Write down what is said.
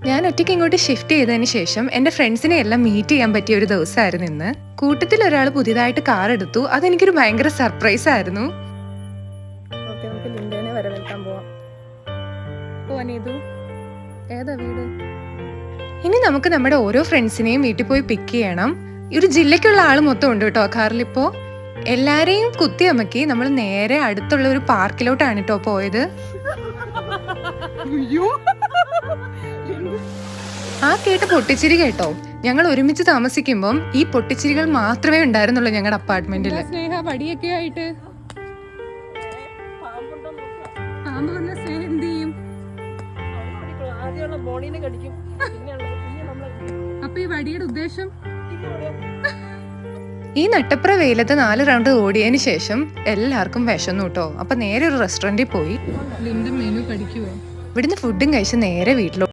ഞാൻ ഒറ്റയ്ക്ക് ഇങ്ങോട്ട് ഷിഫ്റ്റ് ചെയ്തതിന് ശേഷം എൻ്റെ ഫ്രണ്ട്സിനെ എല്ലാം മീറ്റ് ചെയ്യാൻ പറ്റിയ ഒരു ദിവസമായിരുന്നു ഇന്ന്. കൂട്ടത്തിൽ ഒരാൾ പുതിയതായിട്ട് കാർ എടുത്തു. അതെനിക്കൊരു ഭയങ്കര സർപ്രൈസ് ആയിരുന്നു. ഇനി നമുക്ക് നമ്മുടെ ഓരോ ഫ്രണ്ട്സിനെയും വീട്ടിൽ പോയി പിക്ക് ചെയ്യണം. ഒരു ജില്ലയ്ക്കുള്ള ആൾ മൊത്തം ഉണ്ട് കേട്ടോ കാറിലിപ്പോ. എല്ലാരെയും കുത്തി അമക്കി നമ്മൾ നേരെ അടുത്തുള്ള ഒരു പാർക്കിലോട്ടാണ് കേട്ടോ പോയത്. ആ കേട്ട പൊട്ടിച്ചിരി കേട്ടോ. ഞങ്ങൾ ഒരുമിച്ച് താമസിക്കുമ്പം ഈ പൊട്ടിച്ചിരികൾ മാത്രമേ ഉണ്ടായിരുന്നുള്ളൂ ഞങ്ങളുടെ അപ്പാർട്ട്മെന്റില്. പടിയൊക്കെ ആയിട്ട് അപ്പൊ ഈ വടിയുടെ ഉദ്ദേശം ഈ നട്ടപ്ര വെയിലത്ത് 4 റൗണ്ട് ഓടിയതിന് ശേഷം എല്ലാവർക്കും വിശന്നു കേട്ടോ. അപ്പൊ നേരെ ഒരു റെസ്റ്റോറന്റിൽ പോയി മെനു പഠിക്കുവോ. ഇവിടുന്ന് ഫുഡും കഴിച്ച് നേരെ വീട്ടിലോട്ട്